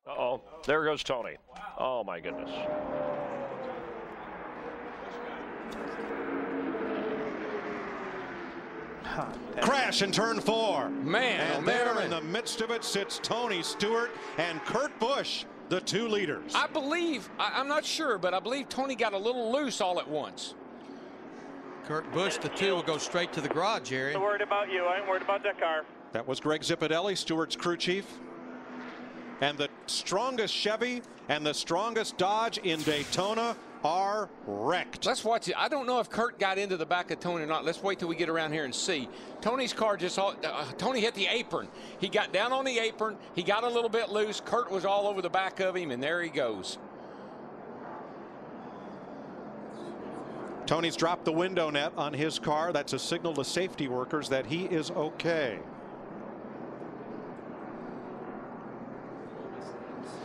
Uh-oh, there goes Tony. Oh, my goodness. Crash in turn 4. Man, and there in the midst of it sits Tony Stewart and Kurt Busch, the 2 leaders. I believe, I'm not sure, but I believe Tony got a little loose all at once. Kurt Busch, the 2, will go straight to the garage, Jerry. I'm worried about you. I ain't worried about that car. That was Greg Zipadelli, Stewart's crew chief. And the strongest Chevy and the strongest Dodge in Daytona are wrecked. Let's watch it. I don't know if Kurt got into the back of Tony or not. Let's wait till we get around here and see. Tony's car just Tony hit the apron. He got down on the apron. He got a little bit loose. Kurt was all over the back of him, and there he goes. Tony's dropped the window net on his car. That's a signal to safety workers that he is okay.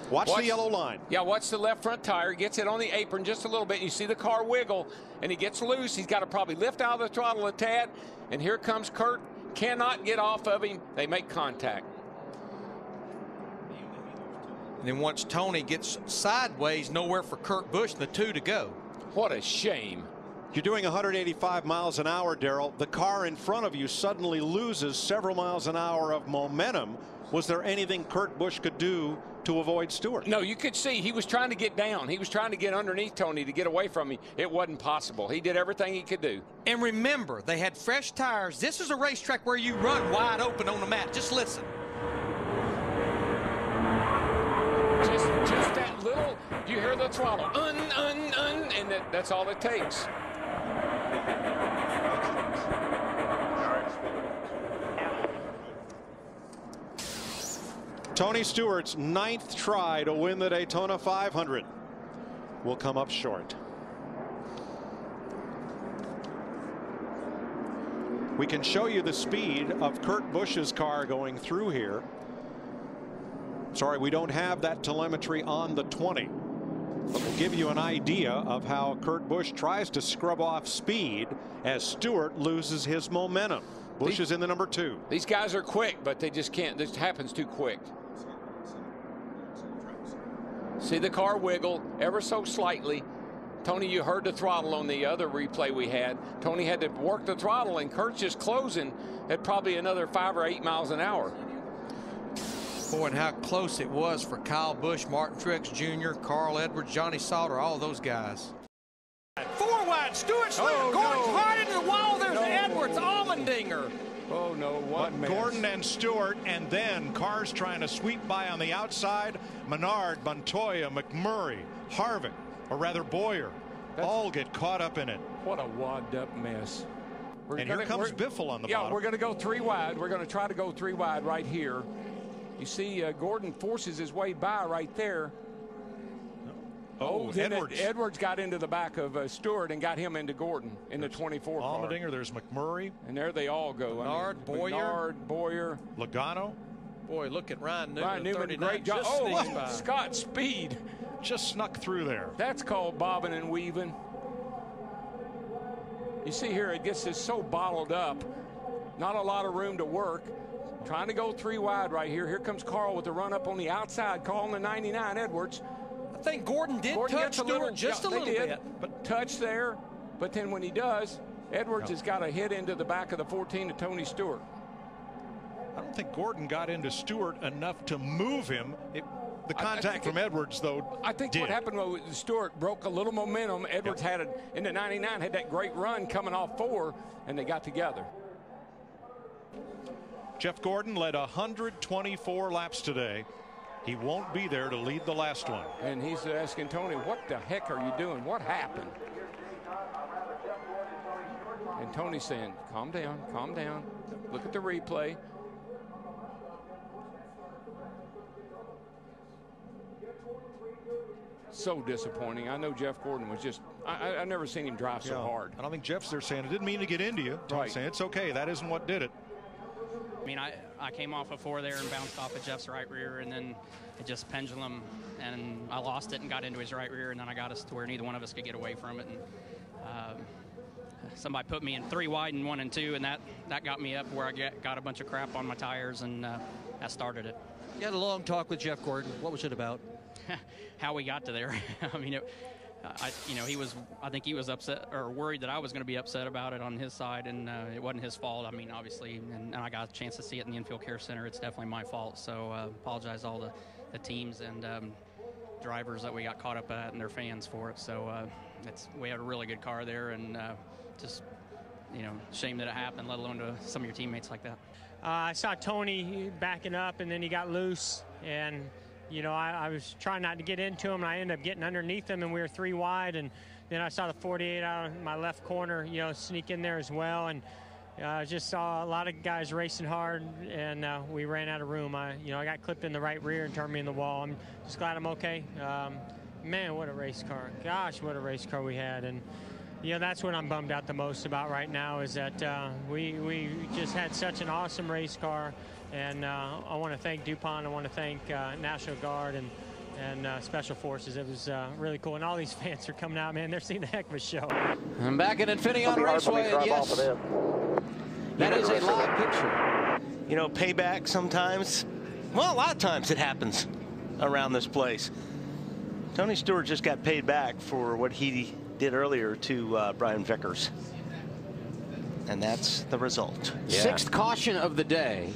Watch the yellow line. Yeah, watch the left front tire. Gets it on the apron just a little bit. You see the car wiggle, and he gets loose. He's got to probably lift out of the throttle a tad. And here comes Kurt. Cannot get off of him. They make contact. And then once Tony gets sideways, nowhere for Kurt Busch and the 2 to go. What a shame. You're doing 185 miles an hour, Darrell. The car in front of you suddenly loses several miles an hour of momentum. Was there anything Kurt Busch could do to avoid Stewart? No, you could see he was trying to get down. He was trying to get underneath Tony to get away from him. It wasn't possible. He did everything he could do. And remember, they had fresh tires. This is a racetrack where you run wide open on the mat. Just listen. Just that little, you hear the throttle, and that's all it takes. Tony Stewart's 9th try to win the Daytona 500 will come up short. We can show you the speed of Kurt Busch's car going through here. Sorry, we don't have that telemetry on the 20. But we'll give you an idea of how Kurt Busch tries to scrub off speed as Stewart loses his momentum. Busch is in the number 2. These guys are quick, but they just can't. This happens too quick. See the car wiggle ever so slightly. Tony, you heard the throttle on the other replay we had. Tony had to work the throttle, and Kurt's just closing at probably another 5 or 8 miles an hour. Boy, and how close it was for Kyle Busch, Martin Truex Jr., Carl Edwards, Johnny Sauter, all those guys. 4 wide, Stewart slipped. Gordon's hard into the wall. There's Edwards, Allmendinger. Oh, no, what mess. Gordon and Stewart, and then cars trying to sweep by on the outside. Menard, Montoya, McMurray, Harvick, or rather Boyer, all get caught up in it. What a wadded-up mess. And here comes Biffle on the bottom. Yeah, we're going to go 3 wide. We're going to try to go 3 wide right here. You see Gordon forces his way by right there. Oh, Edwards. Edwards got into the back of Stewart and got him into Gordon in the 24 car. Allmendinger, there's McMurray. And there they all go. Menard, Boyer. Logano. Boy, look at Ryan Newman. Ryan Newman, great job. Oh, Scott Speed. Just snuck through there. That's called bobbing and weaving. You see here, it gets this so bottled up. Not a lot of room to work. Trying to go 3 wide right here. Here comes Carl with the run up on the outside. Carl in the 99, Edwards. I think Gordon did touch Stewart just a little bit. But touch there. But then when he does, Edwards has got a hit into the back of the 14 to Tony Stewart. I don't think Gordon got into Stewart enough to move him. The contact from Edwards, though, I think what happened was Stewart broke a little momentum. Edwards had it in the 99, had that great run coming off 4, and they got together. Jeff Gordon led 124 laps today. He won't be there to lead the last one. And he's asking Tony, what the heck are you doing? What happened? And Tony's saying, calm down, calm down. Look at the replay. So disappointing. I know Jeff Gordon was just, I've never seen him drive so hard. I don't think Jeff's there saying, I didn't mean to get into you. Tony's saying, it's okay. That isn't what did it. I mean, I came off of 4 there and bounced off of Jeff's right rear, and then it just pendulum, and I lost it and got into his right rear, and then I got us to where neither one of us could get away from it. And somebody put me in 3 wide and 1 and 2, and that got me up where I got a bunch of crap on my tires, and that started it. You had a long talk with Jeff Gordon. What was it about? How we got to there. I mean, I think he was upset or worried that I was going to be upset about it on his side, and it wasn't his fault. I mean, obviously, and I got a chance to see it in the infield care center. It's definitely my fault. So apologize to all the teams and drivers that we got caught up at and their fans for it. So we had a really good car there, and just shame that it happened, let alone to some of your teammates like that. I saw Tony backing up, and then he got loose, and I was trying not to get into him, and I ended up getting underneath him, and we were 3 wide, and then I saw the 48 out of my left corner, sneak in there as well, and just saw a lot of guys racing hard, and we ran out of room. I got clipped in the right rear and turned me in the wall. I'm just glad I'm okay. Man, what a race car. Gosh, what a race car we had. And that's what I'm bummed out the most about right now, is that we just had such an awesome race car. And I want to thank DuPont. I want to thank National Guard and Special Forces. It was really cool. And all these fans are coming out, man. They're seeing a heck of a show. I'm back at Infinity Raceway, and yes, that is a live picture. Payback sometimes. Well, a lot of times it happens around this place. Tony Stewart just got paid back for what he did earlier to Brian Vickers. And that's the result. Yeah. 6th caution of the day.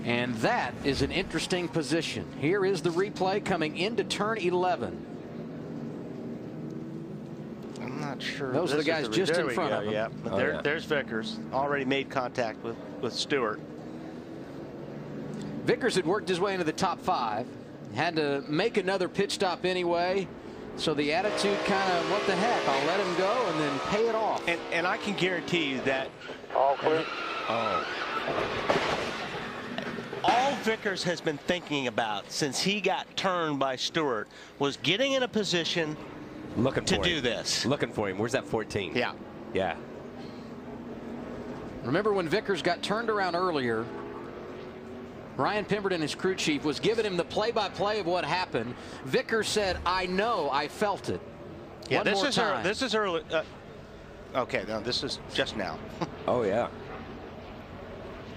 And that is an interesting position. Here is the replay coming into turn 11. I'm not sure. Those are the guys just in front of him. Yeah, but there's Vickers. Already made contact with Stewart. Vickers had worked his way into the top 5. Had to make another pit stop anyway. So the attitude kind of, what the heck, I'll let him go and then pay it off. And I can guarantee you that all Vickers has been thinking about since he got turned by Stewart was getting in a position to do this. Looking for him. Where's that 14? Yeah. Yeah. Remember when Vickers got turned around earlier, Ryan Pemberton, his crew chief, was giving him the play-by-play of what happened. Vickers said, I know, I felt it. Yeah, One more time. This is early. Okay, no, this is just now. Oh, yeah.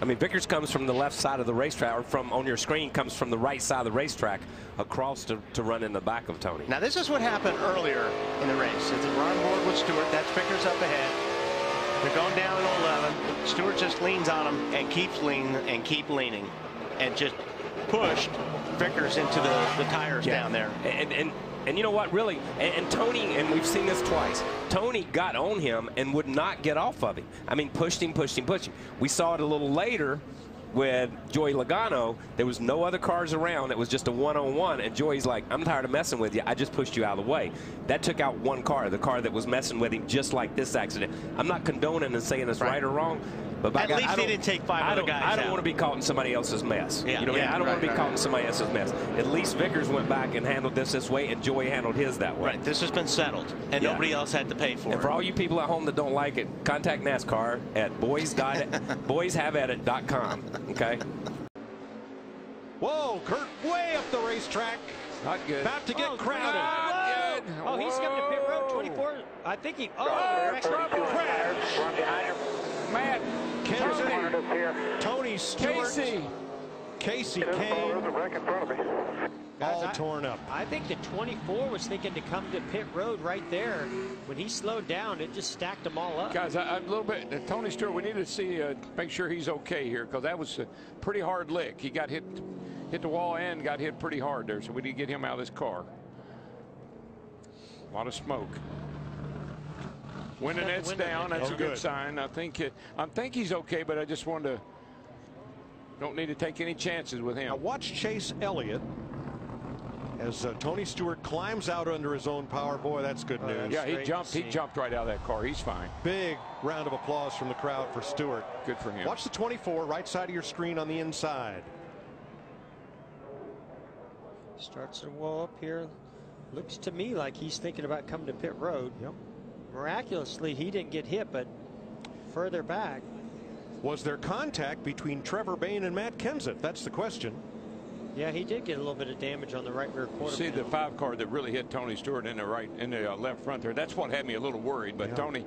I mean, Vickers comes from the left side of the racetrack, or from on your screen comes from the right side of the racetrack across to run in the back of Tony. Now, this is what happened earlier in the race. It's on board with Stewart. That's Vickers up ahead. They're going down to 11. Stewart just leans on him and keeps leaning and keep leaning and just pushed Vickers into the tires down there. And you know what, really, and Tony, and we've seen this twice, Tony got on him and would not get off of him. I mean, pushed him. We saw it a little later with Joey Logano. There was no other cars around. It was just a one-on-one, and Joey's like, I'm tired of messing with you. I just pushed you out of the way. That took out one car, the car that was messing with him, just like this accident. I'm not condoning and saying it's right or wrong, but by at least he didn't take 5 other guys I don't want to be caught in somebody else's mess. I don't want to be caught in somebody else's mess. At least Vickers went back and handled this way, and Joey handled his that way. Right. This has been settled, and nobody else had to pay for it. And for all you people at home that don't like it, contact NASCAR at boyshaveatit.com. Okay. Whoa, Kurt way up the racetrack. Not good. About to get crowded. Not good. Oh, he's coming to pit road 24. I think he. Crash. Matt. Kenseth. Tony Stewart. Casey came. All torn up. I think the 24 was thinking to come to pit road right there. When he slowed down, it just stacked them all up. Guys, a little bit. Tony Stewart, we need to see, make sure he's okay here, because that was a pretty hard lick. He got hit the wall and got hit pretty hard there, so we need to get him out of this car. A lot of smoke. When the net's down, that's a good sign. I think he's okay, but I just wanted to. Don't need to take any chances with him. Now watch Chase Elliott as Tony Stewart climbs out under his own power. Boy, that's good news. Yeah, he jumped right out of that car. He's fine. Big round of applause from the crowd for Stewart. Good for him. Watch the 24, right side of your screen on the inside. Starts to wall up here. Looks to me like he's thinking about coming to pit road. Yep. Miraculously, he didn't get hit, but further back. Was there contact between Trevor Bayne and Matt Kenseth? That's the question. Yeah, he did get a little bit of damage on the right rear quarter. See the 5 car that really hit Tony Stewart in the left front there. That's what had me a little worried. But Tony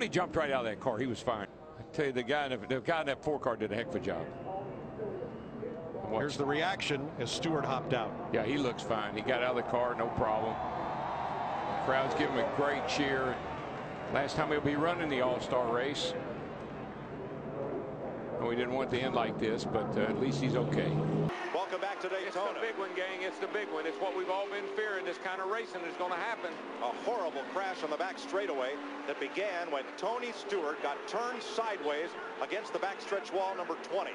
jumped right out of that car. He was fine. I tell you, the guy in that 4 car did a heck of a job. Here's the reaction as Stewart hopped out. Yeah, he looks fine. He got out of the car, no problem. Crowd's giving him a great cheer. Last time he'll be running the All-Star race. And we didn't want it to end like this, but at least he's okay. Welcome back to Daytona. It's the big one, gang. It's the big one. It's what we've all been fearing. This kind of racing is going to happen. A horrible crash on the back straightaway that began when Tony Stewart got turned sideways against the backstretch wall, number 20.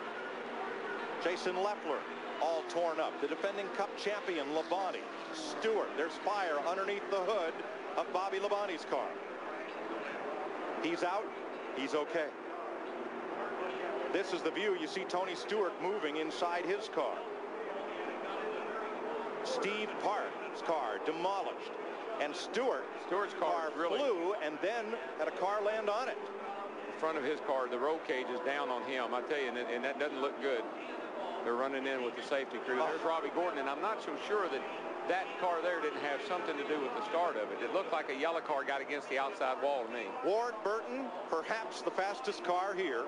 Jason Leffler, all torn up. The defending Cup champion, Labonte. Stewart, there's fire underneath the hood of Bobby Labonte's car. He's out. He's okay. This is the view. You see Tony Stewart moving inside his car. Steve Park's car demolished. And Stewart's car flew and then had a car land on it. The front of his car, the roll cage is down on him. I tell you, and that doesn't look good. They're running in with the safety crew. There's Robbie Gordon, and I'm not so sure that car there didn't have something to do with the start of it. It looked like a yellow car got against the outside wall to me. Ward Burton, perhaps the fastest car here,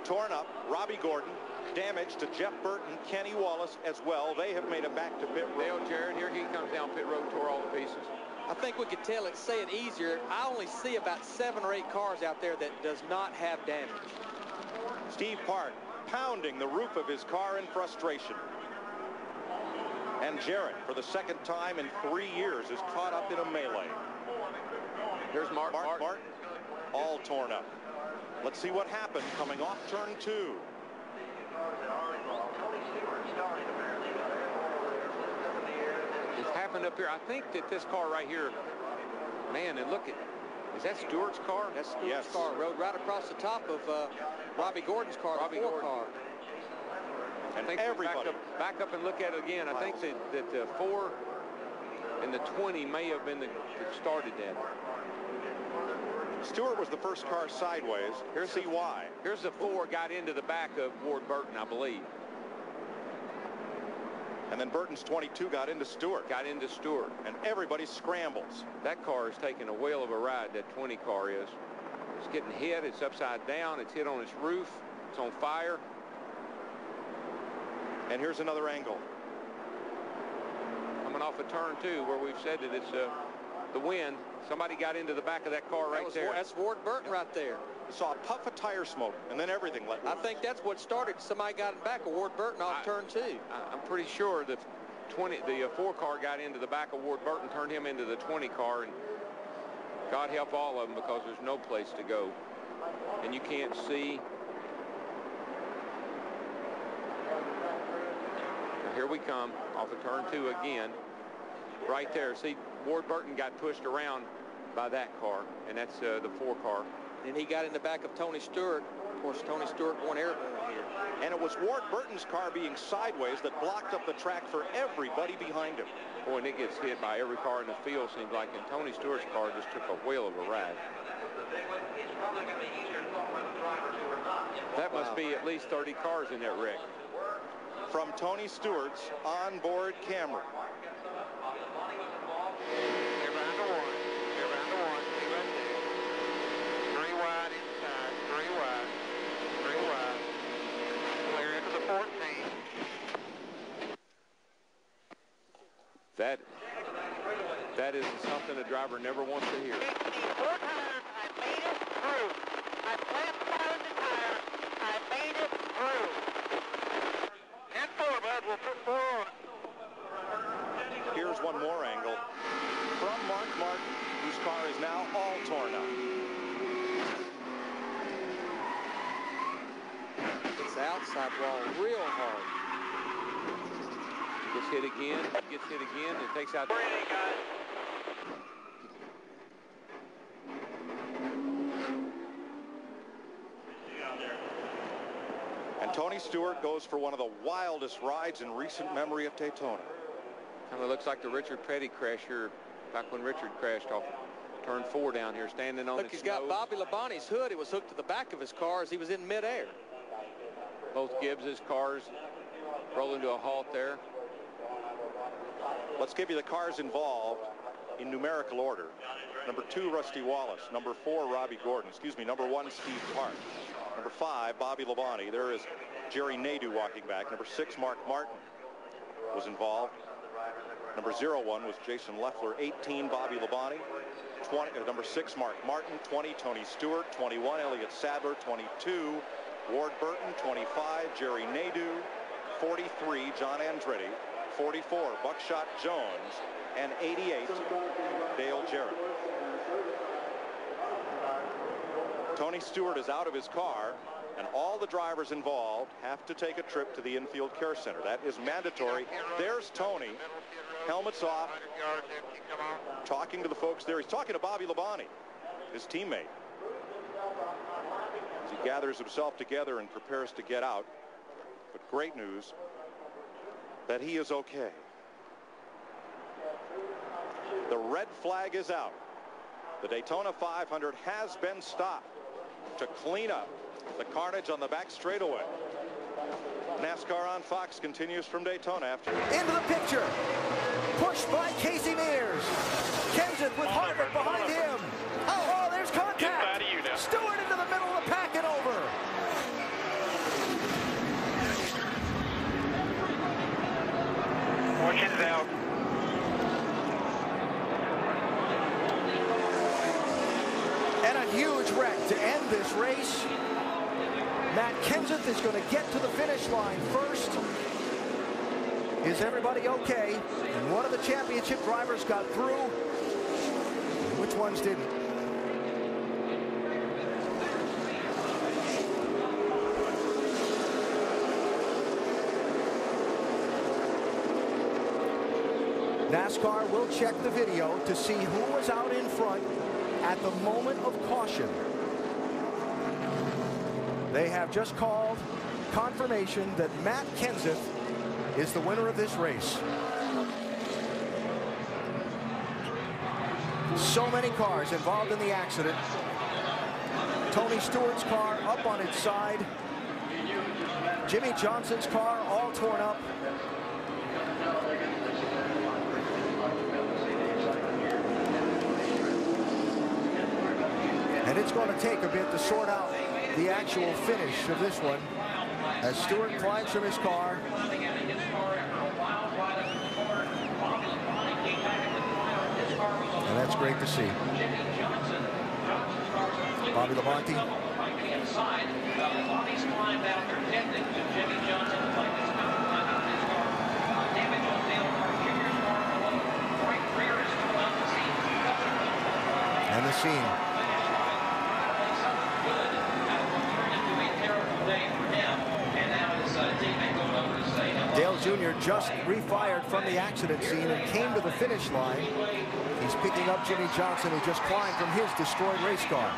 torn up. Robbie Gordon, damage to Jeff Burton, Kenny Wallace as well. They have made it back to pit road. Dale Jarrett, here he comes down pit road, tore all the pieces. I think we could tell it, say it easier. I only see about 7 or 8 cars out there that does not have damage. Steve Park pounding the roof of his car in frustration. And Jarrett, for the second time in 3 years, is caught up in a melee. Here's Martin, all torn up. Let's see what happened coming off turn 2. It's happened up here. I think that this car right here, man, and look at, is that Stewart's car? That's Stewart's car. Rode right across the top of Robbie Gordon's car, the 4 car. I think everybody back up and look at it again. I think that the 4 and the 20 may have been that started that. Stewart was the first car sideways. Here's why. Here's the 4 got into the back of Ward Burton, I believe. And then Burton's 22 got into Stewart. And everybody scrambles. That car is taking a whale of a ride, that 20 car is. It's getting hit. It's upside down. It's hit on its roof. It's on fire. And here's another angle. Coming off of turn 2 where we've said that it's the wind. Somebody got into the back of that car right there. That's Ward Burton right there. You saw a puff of tire smoke, and then everything let loose. I think that's what started. Somebody got in back of Ward Burton off turn 2. I'm pretty sure the 4 car got into the back of Ward Burton, turned him into the 20 car, and God help all of them because there's no place to go. And you can't see. Now here we come off of turn 2 again. Right there. See, Ward Burton got pushed around by that car, and that's the 4 car. And he got in the back of Tony Stewart. Of course, Tony Stewart won airborne here. And it was Ward Burton's car being sideways that blocked up the track for everybody behind him. Boy, and it gets hit by every car in the field, seems like, and Tony Stewart's car just took a whale of a ride. That must be at least 30 cars in that wreck. From Tony Stewart's onboard camera. That is something a driver never wants to hear. 4 times, I made it through. I flapped out the tire. I made it through. And 4, bud. We'll put 4 on. Here's one more angle from Mark Martin, whose car is now all torn up. It's the outside wall real hard. Gets hit again, and takes out. And Tony Stewart goes for one of the wildest rides in recent memory of Daytona. Kind of looks like the Richard Petty crash here, back when Richard crashed off turn 4 down here, standing on Look, he's got Bobby Labonte's hood. It was hooked to the back of his car as he was in midair. Both Gibbs's cars rolling to a halt there. Let's give you the cars involved in numerical order. Number 2, Rusty Wallace. Number 4, Robbie Gordon. Excuse me, number 1, Steve Park. Number 5, Bobby Labonte. There is Jerry Nadeau walking back. Number 6, Mark Martin was involved. Number 01 was Jason Leffler. 18, Bobby Labonte. 20, number 6, Mark Martin. 20, Tony Stewart. 21, Elliott Sadler. 22, Ward Burton. 25, Jerry Nadeau. 43, John Andretti. 44, Buckshot Jones. And 88, Dale Jarrett. Tony Stewart is out of his car, and all the drivers involved have to take a trip to the infield care center. That is mandatory. There's Tony, helmets off, talking to the folks there. He's talking to Bobby Labonte, his teammate, as he gathers himself together and prepares to get out. But great news that he is okay. The red flag is out. The Daytona 500 has been stopped to clean up the carnage on the back straightaway. NASCAR on Fox continues from Daytona after. Into the picture. Pushed by Casey Mears. Kenseth with Harvick behind him. Oh, there's contact. Stewart into the middle of the pack and over. Caution's out. And a huge wreck to end this race. Matt Kenseth is going to get to the finish line first. Is everybody okay? And one of the championship drivers got through. Which ones didn't? NASCAR will check the video to see who was out in front at the moment of caution. They have just called confirmation that Matt Kenseth is the winner of this race. So many cars involved in the accident. Tony Stewart's car up on its side. Jimmy Johnson's car all torn up. And it's going to take a bit to sort out the actual finish of this one as Stewart climbs from his car. And that's great to see. Bobby Labonte. And the scene. Dale Jr. just refired from the accident scene and came to the finish line. He's picking up Jimmy Johnson, who just climbed from his destroyed race car.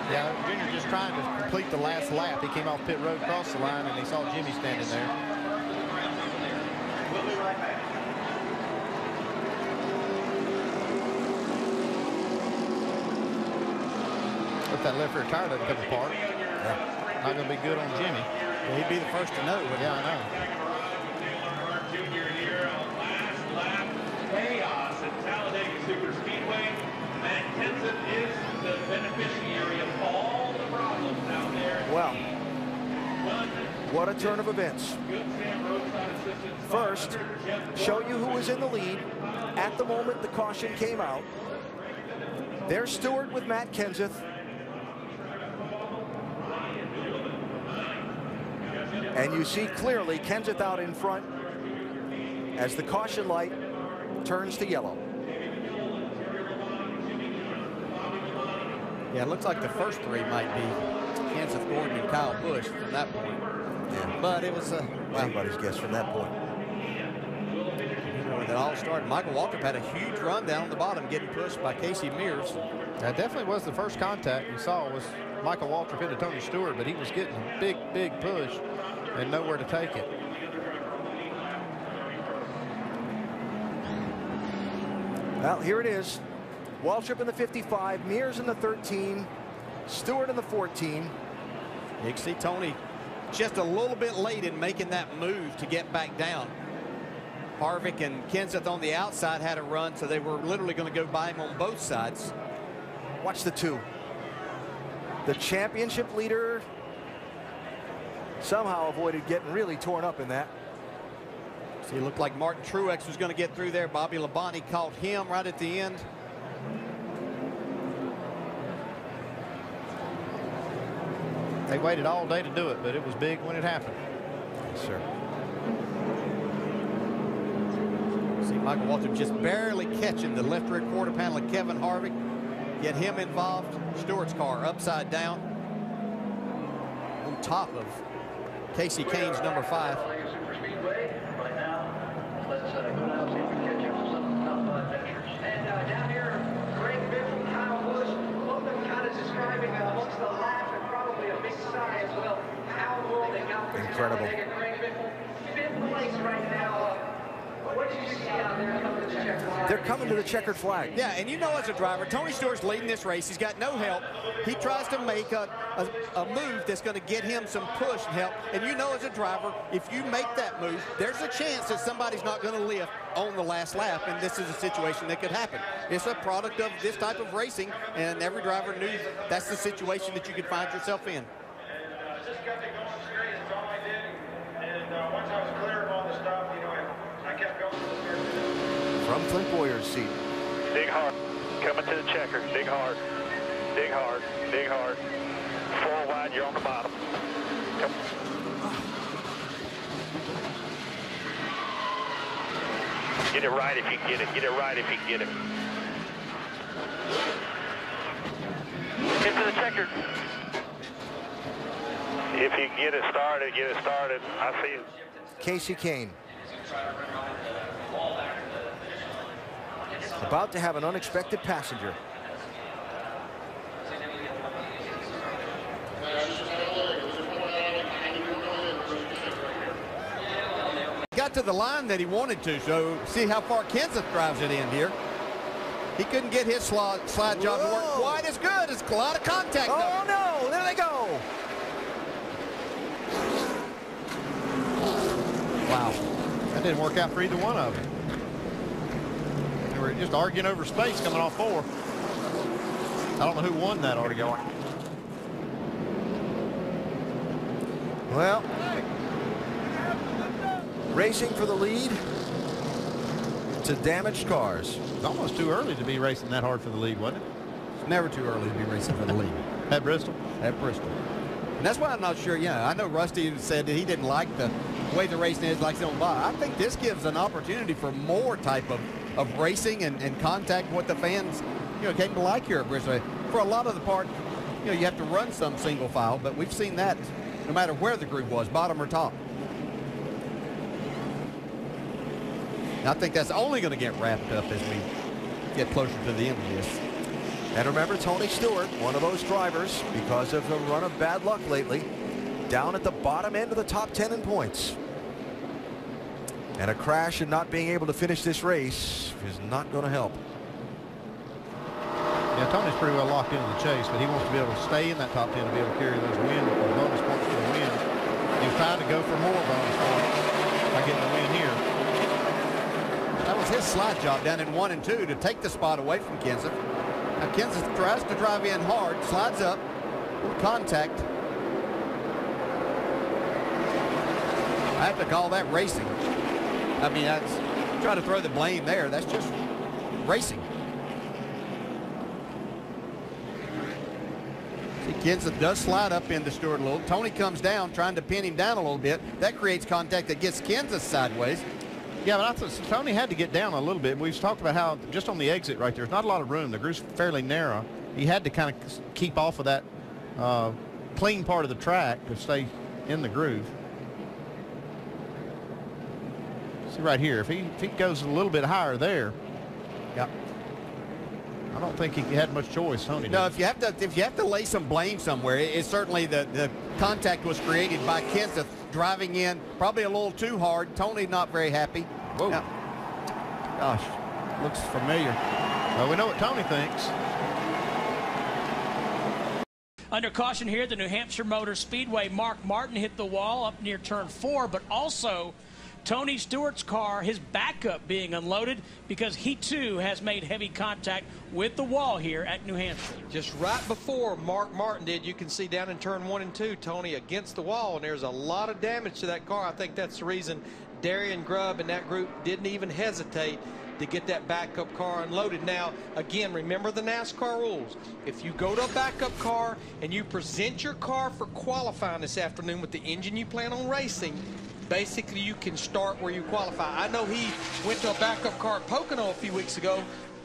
Yeah, Jr. just trying to complete the last lap. He came off pit road, crossed the line, and he saw Jimmy standing there. We'll be right back. If that left rear tire doesn't come apart, not going to be good on Jimmy. Well, he'd be the first to know. Yeah, I know. Junior here on last lap. Chaos at Talladega Superspeedway. Matt Kenseth is the beneficiary of all the problems out there. Well, what a turn of events. First, show you who was in the lead at the moment the caution came out. There's Stewart with Matt Kenseth. And you see clearly Kenseth out in front as the caution light turns to yellow. Yeah, it looks like the first three might be Kenseth, Gordon, and Kyle Busch from that point. Yeah. But it was anybody's guess from that point. When it all started, Michael Waltrip had a huge run down the bottom, getting pushed by Casey Mears. That definitely was the first contact you saw was Michael Waltrip into Tony Stewart, but he was getting a big, big push and nowhere to take it. Well, here it is. Waltrip in the 55, Mears in the 13, Stewart in the 14. You can see Tony just a little bit late in making that move to get back down. Harvick and Kenseth on the outside had a run, so they were literally going to go by him on both sides. Watch the two. The championship leader somehow avoided getting really torn up in that. See, it looked like Martin Truex was going to get through there. Bobby Labonte caught him right at the end. They waited all day to do it, but it was big when it happened. Yes, sir. See Michael Waltrip just barely catching the left rear quarter panel of Kevin Harvick. Get him involved. Stewart's car upside down on top of Casey Kane's number 5. Down here, Greg Biffle, Kyle Busch, both of them kind of describing amongst the laugh and probably a big sigh as well. How will they got this? Incredible. Greg Biffle, 5th place right now. What did you see out there coming to the checkered flag? They're coming to the checkered flag. Yeah, and you know as a driver, Tony Stewart's leading this race. He's got no help. He tries to make a move that's going to get him some push and help. And you know as a driver, if you make that move, there's a chance that somebody's not going to lift on the last lap, and this is a situation that could happen. It's a product of this type of racing, and every driver knew that's the situation that you could find yourself in. Just got to go straight, that's all I did. And once I was clear of all the stuff, you know, I kept going. From Flint Boyer's seat. Dig hard. Coming to the checker. Dig hard. Dig hard. Dig hard. 4 wide, you're on the bottom. Come. Get it right if you can get it. Get it right if you can get it. Into the checker. If you can get it started, get it started. I see it. Casey Kane. About to have an unexpected passenger. Got to the line that he wanted to, so see how far Kenseth drives it in here. He couldn't get his slide job to work quite as good. It's a lot of contact. Oh, no, there they go. Wow, that didn't work out for either one of them. They were just arguing over space coming off 4. I don't know who won that argument. Well, racing for the lead to damaged cars. It's almost too early to be racing that hard for the lead, wasn't it? It's never too early to be racing for the lead. At Bristol? At Bristol. And that's why I'm not sure. Yeah, I know Rusty said that he didn't like the way the racing is, like on by. I think this gives an opportunity for more type of racing and contact what the fans, you know, came to like here at Bristol. For a lot of the part, you know, you have to run some single file, but we've seen that no matter where the group was, bottom or top. And I think that's only going to get wrapped up as we get closer to the end of this. And remember, Tony Stewart, one of those drivers, because of the run of bad luck lately, down at the bottom end of the top 10 in points. And a crash and not being able to finish this race is not going to help. Yeah, Tony's pretty well locked into the chase, but he wants to be able to stay in that top 10 to be able to carry those bonus points for the win. He's trying to go for more bonus points by getting the win here. That was his slide job down in 1 and 2 to take the spot away from Kenseth. Now Kenseth tries to drive in hard, slides up, contact. I have to call that racing. I mean, that's try to throw the blame there. That's just racing. See, Kenseth does slide up into Stewart a little. Tony comes down, trying to pin him down a little bit. That creates contact that gets Kenseth sideways. Yeah, but I thought Tony had to get down a little bit. We've talked about how just on the exit right there's not a lot of room. The groove's fairly narrow. He had to kind of keep off of that clean part of the track to stay in the groove. See right here, if he goes a little bit higher there, yeah, I don't think he had much choice, Tony. No, if you have to lay some blame somewhere, it's certainly the contact was created by Kenseth driving in probably a little too hard. Tony not very happy. Whoa. Now, gosh, looks familiar. Well, we know what Tony thinks. Under caution here at the New Hampshire Motor Speedway, Mark Martin hit the wall up near turn 4, but also Tony Stewart's car, his backup, being unloaded because he too has made heavy contact with the wall here at New Hampshire. Just right before Mark Martin did, you can see down in turn 1 and 2, Tony against the wall, and there's a lot of damage to that car. I think that's the reason Darian Grubb and that group didn't even hesitate to get that backup car unloaded. Now, again, remember the NASCAR rules. If you go to a backup car and you present your car for qualifying this afternoon with the engine you plan on racing, basically you can start where you qualify. I know he went to a backup car at Pocono a few weeks ago,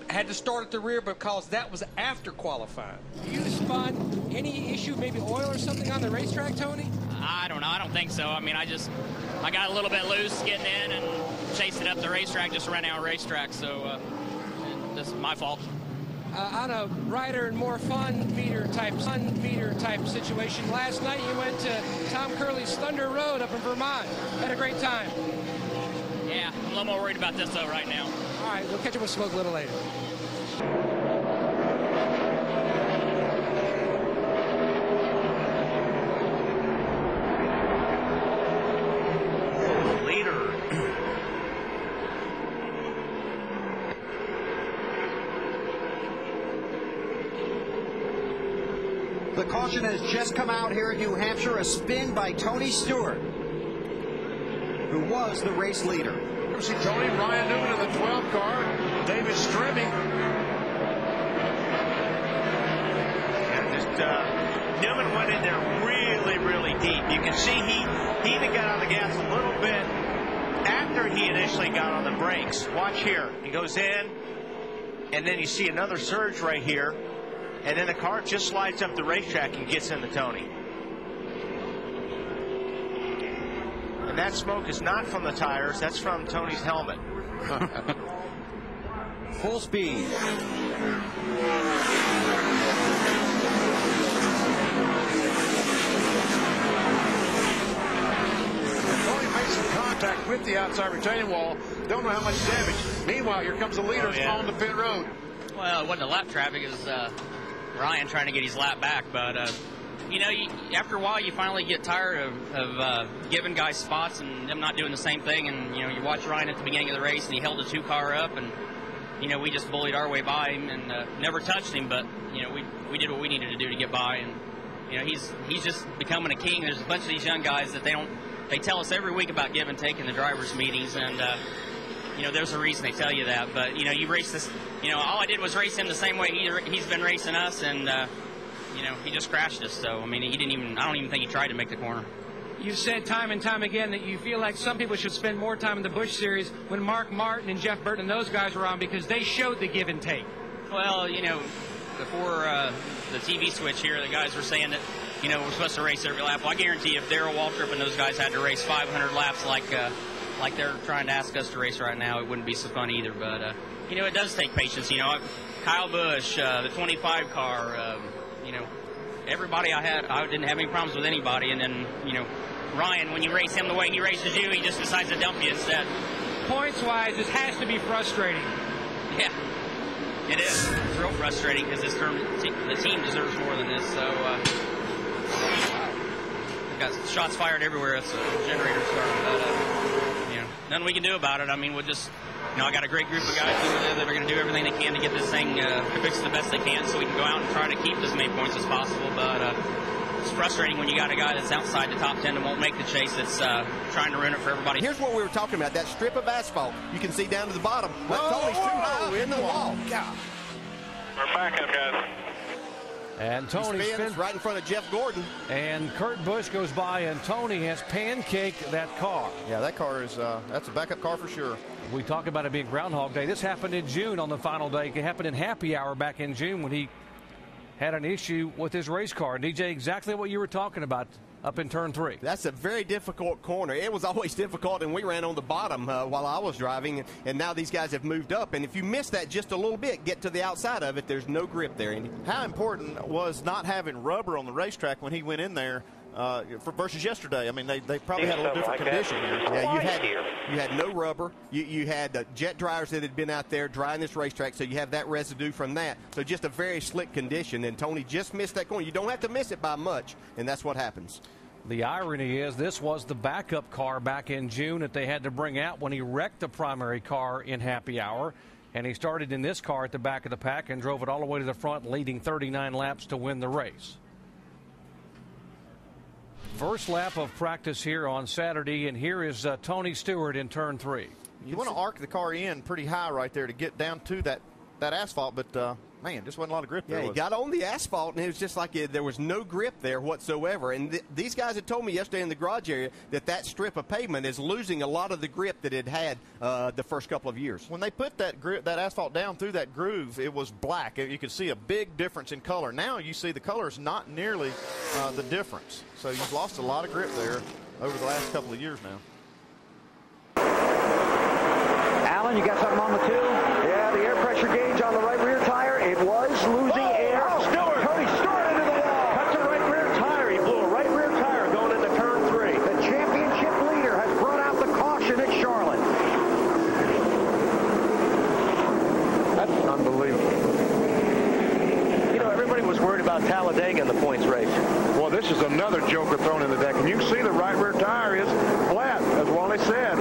had to start at the rear because that was after qualifying. You spot any issue, maybe oil or something on the racetrack, Tony? I don't know. I don't think so. I mean, I got a little bit loose getting in and chased it up the racetrack, just ran out of racetrack. So this is my fault. On a rider and more fun feeder type situation, last night you went to Tom Curley's Thunder Road up in Vermont. Had a great time. Yeah, I'm a little more worried about this though right now. All right, we'll catch up with Smoke a little later. The caution has just come out here at New Hampshire, a spin by Tony Stewart, who was the race leader. You see Tony, Ryan Newman in the 12 car, David Strimming. And just Newman went in there really, really deep. You can see he even got on the gas a little bit after he initially got on the brakes. Watch here. He goes in, and then you see another surge right here. And then the car just slides up the racetrack and gets into Tony. And that smoke is not from the tires, that's from Tony's helmet. Full speed. Tony made some contact with the outside retaining wall. Don't know how much damage. Meanwhile, here comes the leader on the pit road. Well, it wasn't a lap traffic. It was Ryan trying to get his lap back. But, you know, after a while, you finally get tired of giving guys spots and them not doing the same thing. And, you know, you watch Ryan at the beginning of the race, and he held the 2-car up. And, you know, we just bullied our way by him and never touched him. But, you know, we did what we needed to do to get by. And, you know, he's just becoming a king. There's a bunch of these young guys that they tell us every week about give and take in the drivers' meetings. And, you know, there's a reason they tell you that. But, you know, you race this, you know, all I did was race him the same way he's been racing us, and, you know, he just crashed us. So, I mean, I don't even think he tried to make the corner. You've said time and time again that you feel like some people should spend more time in the Busch Series when Mark Martin and Jeff Burton and those guys were on, because they showed the give and take. Well, you know, before the TV switch here, the guys were saying that, you know, we're supposed to race every lap. Well, I guarantee you, if Darrell Waltrip and those guys had to race 500 laps like they're trying to ask us to race right now, it wouldn't be so fun either. But, you know, it does take patience. You know, Kyle Busch, the 25 car, you know, everybody I didn't have any problems with anybody. And then, you know, Ryan, when you race him the way he races you, he just decides to dump you instead. Points-wise, this has to be frustrating. Yeah, it is. It's real frustrating because the team deserves more than this. So, we've got shots fired everywhere. It's a generator starting. But, you know, nothing we can do about it. I mean, we'll just, you know, I got a great group of guys over there that are going to do everything they can to get this thing fixed the best they can so we can go out and try to keep as many points as possible. But it's frustrating when you got a guy that's outside the top 10 and won't make the chase, that's trying to ruin it for everybody. Here's what we were talking about, that strip of asphalt. You can see down to the bottom. But Tony's too high in the wall. God. We're back up, guys. And Tony spins right in front of Jeff Gordon. And Kurt Busch goes by, and Tony has pancaked that car. Yeah, that car is, that's a backup car for sure. We talk about it being Groundhog Day. This happened in June on the final day. It happened in happy hour back in June when he had an issue with his race car. DJ, exactly what you were talking about up in turn 3. That's a very difficult corner. It was always difficult, and we ran on the bottom while I was driving, and now these guys have moved up. And if you miss that just a little bit, get to the outside of it, there's no grip there, Andy. How important was not having rubber on the racetrack when he went in there versus yesterday? I mean, they probably had a little different condition here. Yeah, you had no rubber. You had jet dryers that had been out there drying this racetrack, so you have that residue from that. So just a very slick condition, and Tony just missed that corner. You don't have to miss it by much, and that's what happens. The irony is this was the backup car back in June that they had to bring out when he wrecked the primary car in happy hour. And he started in this car at the back of the pack and drove it all the way to the front, leading 39 laps to win the race. First lap of practice here on Saturday, and here is Tony Stewart in turn 3. You want to arc the car in pretty high right there to get down to that asphalt, but man, just wasn't a lot of grip there. Yeah, he got on the asphalt, and it was just like there was no grip there whatsoever. And these guys had told me yesterday in the garage area that strip of pavement is losing a lot of the grip that it had the first couple of years. When they put that asphalt down through that groove, it was black. You could see a big difference in color. Now you see the color is not nearly the difference. So you've lost a lot of grip there over the last couple of years now. Alan, you got something on the 2? Yeah, the air pressure gauge on the right rear tire, it was losing air. Stewart! Tony Stewart into the wall. Cuts a right rear tire. He blew a right rear tire going into turn 3. The championship leader has brought out the caution at Charlotte. That's unbelievable. You know, everybody was worried about Talladega in the points race. Well, this is another joker thrown in the deck. And you can see the right rear tire is flat, as Wally said.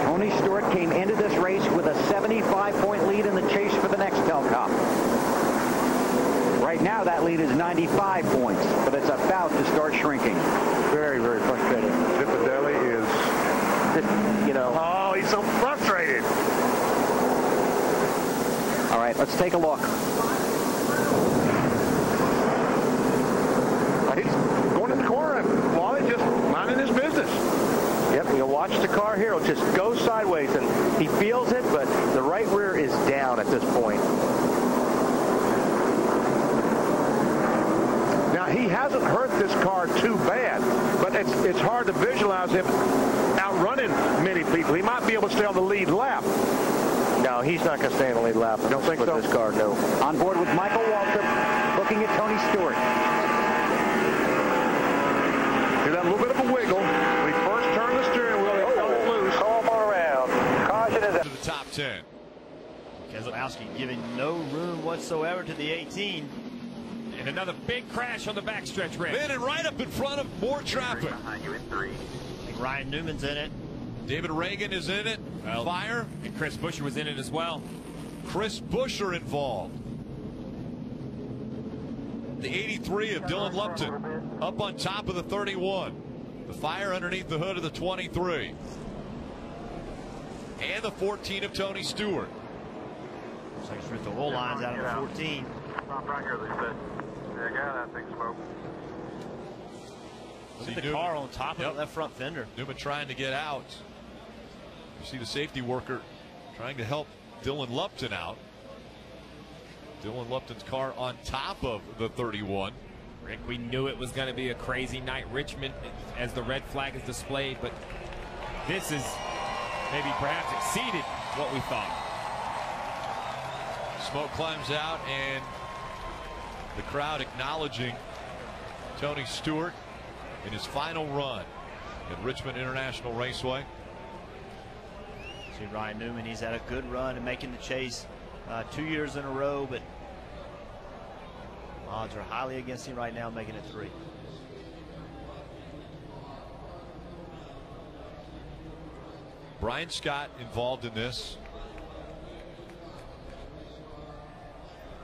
Tony Stewart came into this race with a 75-point lead in the chase for the Nextel Cup. Right now, that lead is 95 points, but it's about to start shrinking. Very, very frustrating. Zipadelli is, you know. Oh, he's so frustrated. All right, let's take a look. He's going in the corner, and Wally just minding his business. Yep, you'll watch the car here. It'll just go sideways, and he feels it, but the right rear is down at this point. Now, he hasn't hurt this car too bad, but it's hard to visualize him outrunning many people. He might be able to stay on the lead lap. No, he's not going to stay on the lead lap. Don't think so. This car, no. On board with Michael Waltrip, looking at Tony Stewart. Here's that little bit of a wiggle. When he first turned the steering wheel, he felt it loose. All around. Caution is to the top 10. Keselowski giving no room whatsoever to the 18. And another big crash on the backstretch, Rick. Man, and right up in front of more traffic. Behind you in 3. I think Ryan Newman's in it. David Reagan is in it. Well, Fire. And Chris Buescher was in it as well. Chris Buescher involved. The 83 of Dylan Lupton up on top of the 31. The Fire underneath the hood of the 23. And the 14 of Tony Stewart. Looks like it's ripped the whole lines out of the 14. Stop right here, they said. Yeah, got that thing smoke. Look at the car on top of that front fender. Newman trying to get out. You see the safety worker trying to help Dylan Lupton out. Dylan Lupton's car on top of the 31. Rick, we knew it was going to be a crazy night. Richmond, as the red flag is displayed, but this is maybe perhaps exceeded what we thought. Smoke climbs out, and the crowd acknowledging Tony Stewart in his final run at Richmond International Raceway. See Ryan Newman, he's had a good run and making the chase 2 years in a row, but odds are highly against him right now, making it 3. Brian Scott involved in this.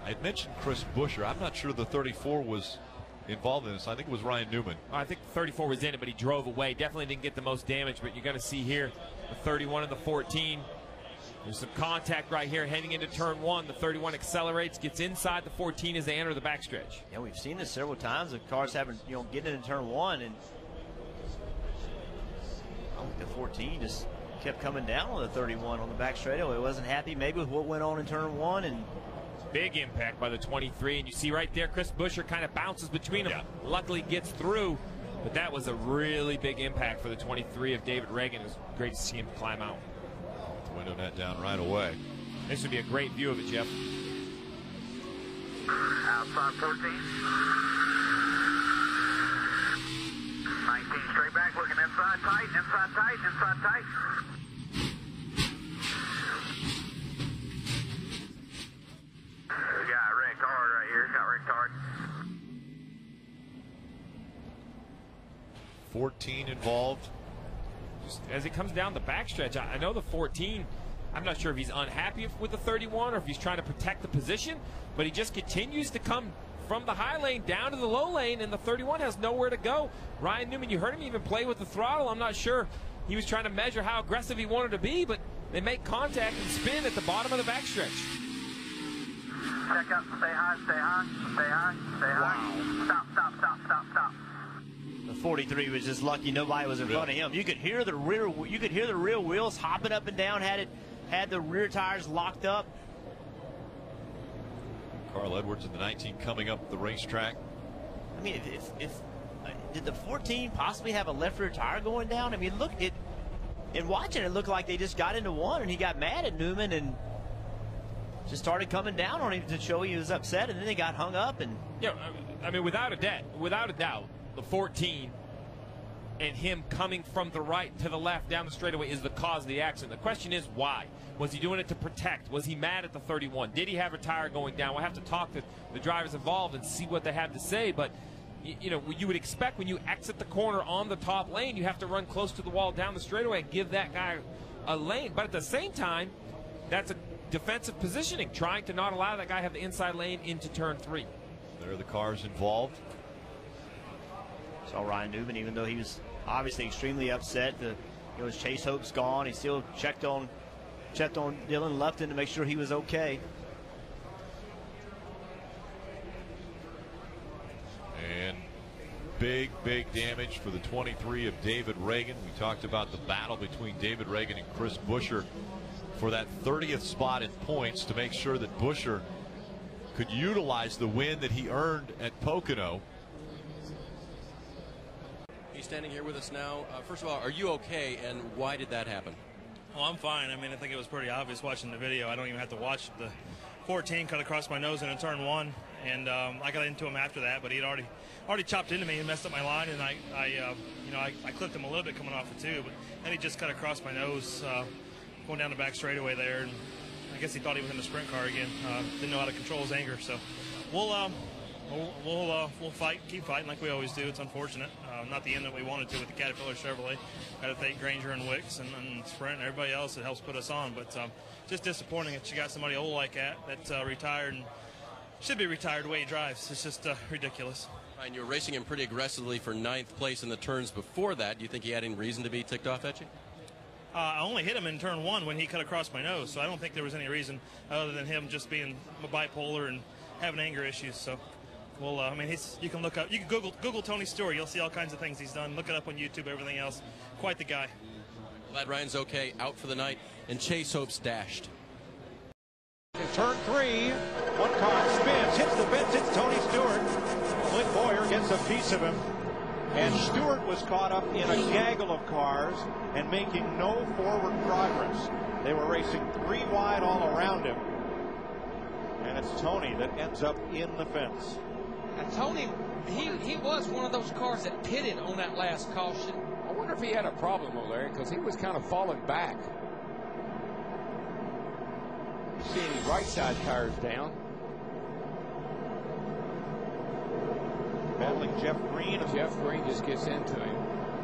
I had mentioned Chris Buescher. I'm not sure the 34 was involved in this. I think it was Ryan Newman. I think the 34 was in it, but he drove away. Definitely didn't get the most damage, but you're going to see here the 31 and the 14. There's some contact right here heading into turn 1. The 31 accelerates, gets inside the 14 as they enter the backstretch. Yeah, we've seen this several times. The cars having, getting into turn 1, and the 14 just kept coming down on the 31 on the back straightaway. He wasn't happy maybe with what went on in turn 1, and big impact by the 23, and you see right there Chris Buescher kind of bounces between them. Yeah. Luckily gets through, but that was a really big impact for the 23 of David Reagan. It was great to see him climb out. The window net down right away. This would be a great view of it, Jeff. Outside 14. 19 straight back, looking inside tight, inside tight, inside tight. We got wrecked hard right here. 14 involved. Just as it comes down the backstretch, I know the 14, I'm not sure if he's unhappy with the 31 or if he's trying to protect the position, but he just continues to come from the high lane down to the low lane, and the 31 has nowhere to go. Ryan Newman, you heard him even play with the throttle. I'm not sure he was trying to measure how aggressive he wanted to be, but they make contact and spin at the bottom of the backstretch. Check up, stay high, stay high, stay high, stay high. Stop, stop, stop, stop, stop. The 43 was just lucky nobody was in front of him. You could hear the rear wheels hopping up and down, had the rear tires locked up. Carl Edwards in the 19 coming up the racetrack. I mean, if did the 14 possibly have a left rear tire going down? I mean, look, in watching it looked like they just got into one, and he got mad at Newman and just started coming down on him to show he was upset, and then they got hung up. And yeah, I mean, without a doubt, the 14 and him coming from the right to the left down the straightaway is the cause of the accident. The question is why? Was he doing it to protect? Was he mad at the 31? Did he have a tire going down? We'll have to talk to the drivers involved and see what they have to say. But you know, you would expect when you exit the corner on the top lane, you have to run close to the wall down the straightaway and give that guy a lane. But at the same time, that's a defensive positioning, trying to not allow that guy to have the inside lane into turn 3. There are the cars involved. Saw Ryan Newman, even though he was obviously extremely upset. His Chase Hope's gone. He still checked on Dylan Lupton to make sure he was okay. And big damage for the 23 of David Reagan. We talked about the battle between David Reagan and Chris Buescher for that 30th spot in points to make sure that Buescher could utilize the win that he earned at Pocono. He's standing here with us now. First of all, are you okay, and why did that happen? Well, I'm fine. I mean, I think it was pretty obvious watching the video. I don't even have to watch the 14 cut across my nose in turn 1, and I got into him after that, but he'd already chopped into me and messed up my line, and I clipped him a little bit coming off the 2, but then he just cut across my nose going down the back straightaway there, and I guess he thought he was in the sprint car again. Didn't know how to control his anger, so we'll fight, keep fighting like we always do. It's unfortunate. Not the end that we wanted to with the Caterpillar Chevrolet. Got to thank Granger and Wicks and Sprint and everybody else that helps put us on. But just disappointing that you got somebody old like that retired and should be retired the way he drives. It's just ridiculous. And you were racing him pretty aggressively for 9th place in the turns before that. Do you think he had any reason to be ticked off at you? I only hit him in turn 1 when he cut across my nose, so I don't think there was any reason other than him just being bipolar and having anger issues. So. Well, I mean, you can look up, you can Google Tony Stewart. You'll see all kinds of things he's done. Look it up on YouTube, everything else. Quite the guy. Glad Ryan's okay, out for the night, and Chase Hope's dashed. In turn 3, one car spins, hits the fence, it's Tony Stewart. Clint Boyer gets a piece of him, and Stewart was caught up in a gaggle of cars and making no forward progress. They were racing 3 wide all around him, and it's Tony that ends up in the fence. And Tony, he was one of those cars that pitted on that last caution. I wonder if he had a problem, Larry, because he was kind of falling back. Seeing his right side tires down. Battling Jeff Green. Jeff Green just gets into him.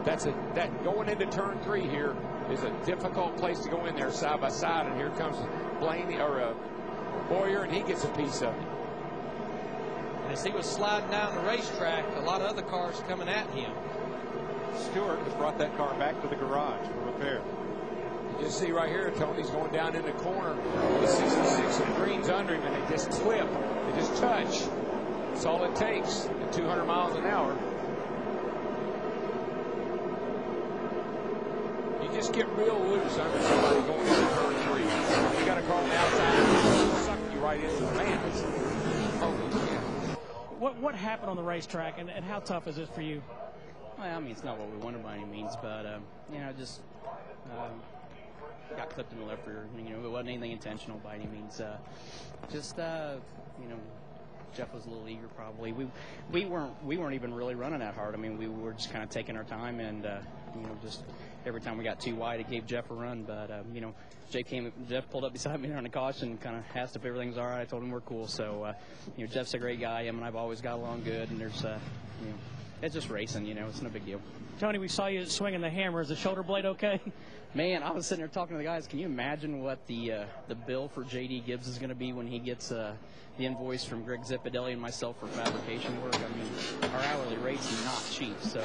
That going into turn 3 here is a difficult place to go in there side by side, and here comes Blaney or Boyer, and he gets a piece of it. And as he was sliding down the racetrack, a lot of other cars coming at him. Stewart has brought that car back to the garage for repair. You just see right here, Tony's going down in the corner. The 66 and Green's under him, and they just clip. They just touch. That's all it takes at 200 miles an hour. You just get real loose under somebody going into turn 3. You got a car on the outside, and suck you right into the man. What happened on the racetrack, and how tough is it for you? Well, I mean, it's not what we wanted by any means, but just got clipped in the left rear. It wasn't anything intentional by any means. Jeff was a little eager, probably. We weren't even really running that hard. I mean, we were just kind of taking our time, and just every time we got too wide, it gave Jeff a run. But Jeff pulled up beside me on the caution and kind of asked if everything's all right. I told him we're cool. So Jeff's a great guy. Him and I've always got along good, and there's it's just racing, you know. It's no big deal. Tony, we saw you swinging the hammer. Is the shoulder blade okay? Man, I was sitting there talking to the guys. Can you imagine what the bill for J.D. Gibbs is going to be when he gets the invoice from Greg Zippadelli and myself for fabrication work? I mean, our hourly rate's not cheap, so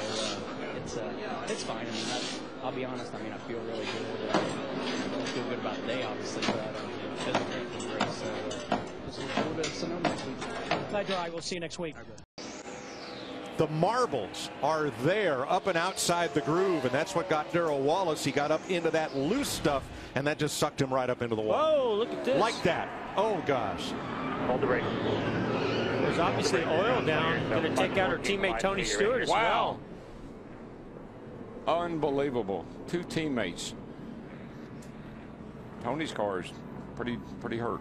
it's fine. I mean, I'll be honest. I mean, I feel really good. I don't feel good about the day, obviously, but physically I feel great. So just look forward to Sonoma next week. Glad you're all right. We'll see you next week. The marbles are there up and outside the groove, and that's what got Darrell Wallace. He got up into that loose stuff, and that just sucked him right up into the wall. Whoa, look at this. Like that. Oh, gosh. Hold the brake. There's obviously oil down. Going to take out her teammate Tony Stewart as well. Unbelievable. Two teammates. Tony's car is pretty hurt.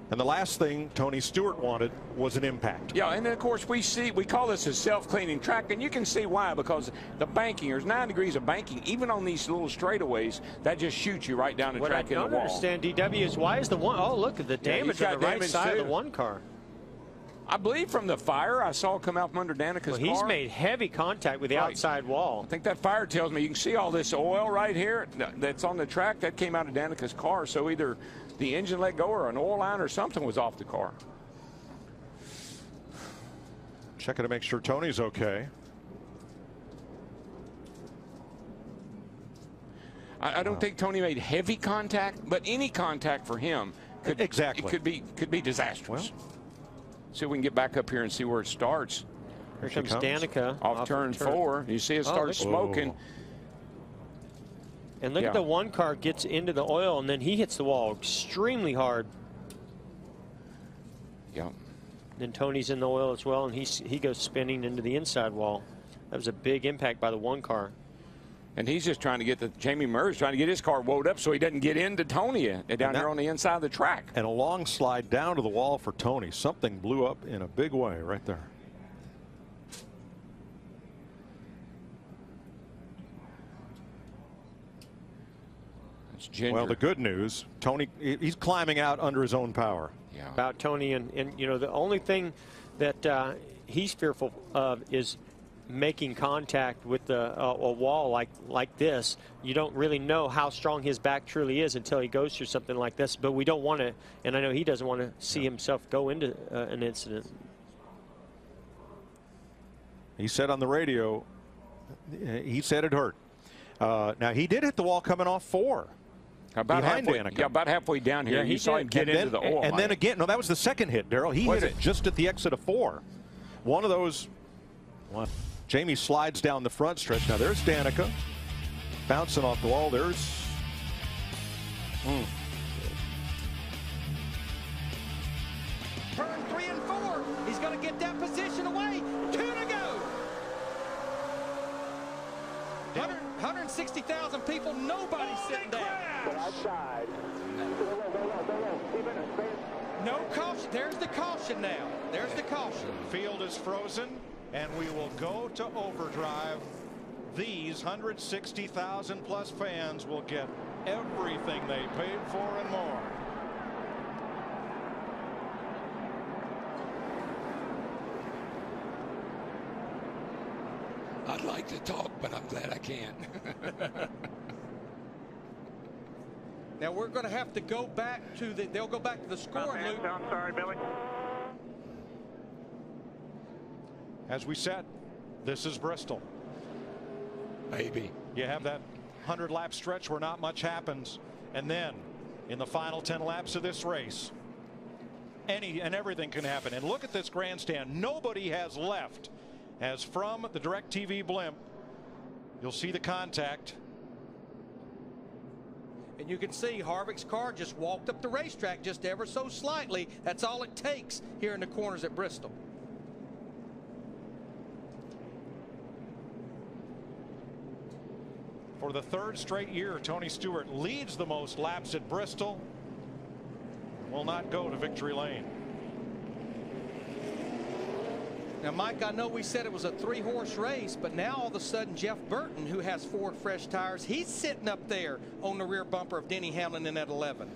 And the last thing Tony Stewart wanted was an impact. Yeah, and then of course we call this a self-cleaning track, and you can see why, because the banking, there's 9 degrees of banking, even on these little straightaways, that just shoots you right down the track in the wall. What I don't understand, DW, is why is the one, oh look at the damage on the right side of the one car. I believe from the fire I saw come out from under Danica's car. He's made heavy contact with the outside wall. I think that fire tells me, you can see all this oil right here that's on the track, that came out of Danica's car, so either the engine let go or an oil line or something was off the car. Checking to make sure Tony's okay. I don't think Tony made heavy contact, but any contact for him could be disastrous. Well, see if we can get back up here and see where it starts. Here comes Danica off turn 4. You see it start smoking. Whoa. And look at the one car gets into the oil, and then he hits the wall extremely hard. Yeah. Then Tony's in the oil as well, and he goes spinning into the inside wall. That was a big impact by the one car. And he's just trying to get Jamie Murray's trying to get his car wound up so he doesn't get into Tony down here on the inside of the track. And a long slide down to the wall for Tony. Something blew up in a big way right there. Well, the good news, Tony, he's climbing out under his own power. Yeah. About Tony, and you know, the only thing that he's fearful of is making contact with a wall like this. You don't really know how strong his back truly is until he goes through something like this. But we don't want to, and I know he doesn't want to see himself go into an incident. He said on the radio, he said it hurt. Now, he did hit the wall coming off 4. About halfway down here, you saw him get into the oil. And then again, no, that was the second hit, Darrell. He hit it just at the exit of 4. One of those. Jamie slides down the front stretch. Now there's Danica bouncing off the wall. There's turn 3 and 4. He's going to get that position away. 2 to go. 160,000 people. Nobody's sitting down. Outside. No caution. There's the caution now. There's the caution. Field is frozen, and we will go to overdrive. These 160,000 plus fans will get everything they paid for and more. I'd like to talk, but I'm glad I can't. Now we're going to have to go back to they'll go back to the scoring loop. I'm sorry, Billy. As we said, this is Bristol. Maybe. You have that 100-lap stretch where not much happens, and then in the final 10 laps of this race, any and everything can happen. And look at this grandstand. Nobody has left. As from the DirecTV blimp, you'll see the contact. And you can see Harvick's car just walked up the racetrack just ever so slightly. That's all it takes here in the corners at Bristol. For the 3rd straight year, Tony Stewart leads the most laps at Bristol. Will not go to victory lane. Now, Mike, I know we said it was a 3-horse race, but now all of a sudden Jeff Burton, who has 4 fresh tires, he's sitting up there on the rear bumper of Denny Hamlin in that 11.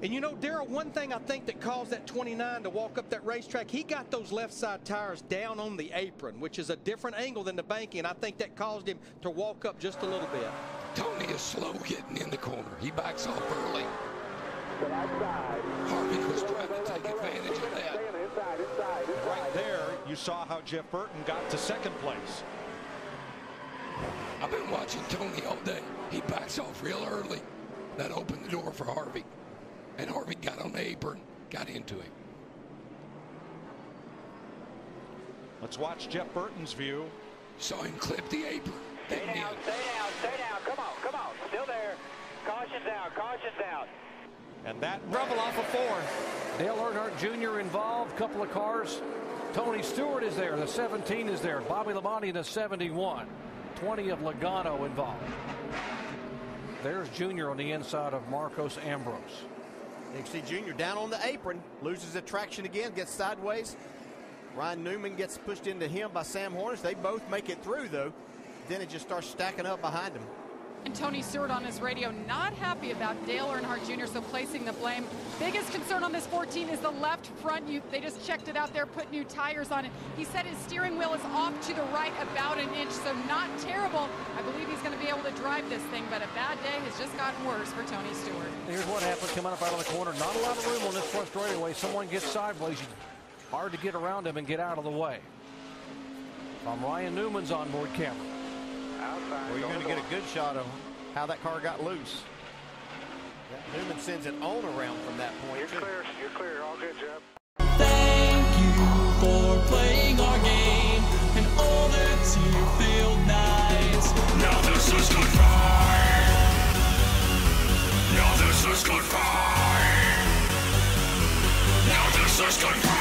And you know, Darrell, one thing I think that caused that 29 to walk up that racetrack, he got those left side tires down on the apron, which is a different angle than the banking. And I think that caused him to walk up just a little bit. Tony is slow getting in the corner. He backs off early. Harvick was trying to take advantage of that. Right there, you saw how Jeff Burton got to second place. I've been watching Tony all day. He backs off real early. That opened the door for Harvick. And Harvick got on the apron, got into him. Let's watch Jeff Burton's view. Saw him clip the apron. Stay down, stay down. Come on. Still there. Caution's out. And that Rubble off of 4. Dale Earnhardt Jr. involved, couple of cars. Tony Stewart is there, the 17 is there. Bobby Labonte in the 71. 20 of Logano involved. There's Junior on the inside of Marcos Ambrose. You can see Junior down on the apron, loses the traction again, gets sideways. Ryan Newman gets pushed into him by Sam Hornish. They both make it through, though. Then it just starts stacking up behind him. And Tony Stewart on his radio not happy about Dale Earnhardt Jr., so placing the blame. Biggest concern on this 14 is the left front. They just checked it out there, put new tires on it. He said his steering wheel is off to the right about an inch, so not terrible. I believe he's going to be able to drive this thing, but a bad day has just gotten worse for Tony Stewart. Here's what happens coming up out of the corner. Not a lot of room on this first straightaway. Someone gets sideways. Hard to get around him and get out of the way. From Ryan Newman's onboard camera. Well, you're going to get a good shot of how that car got loose. Newman sends it on around from that point. You're clear. All good, Jeff. Thank you for playing our game and all the tear-filled nights. Now this is good fun. Now this is good fun. Now this is good fun.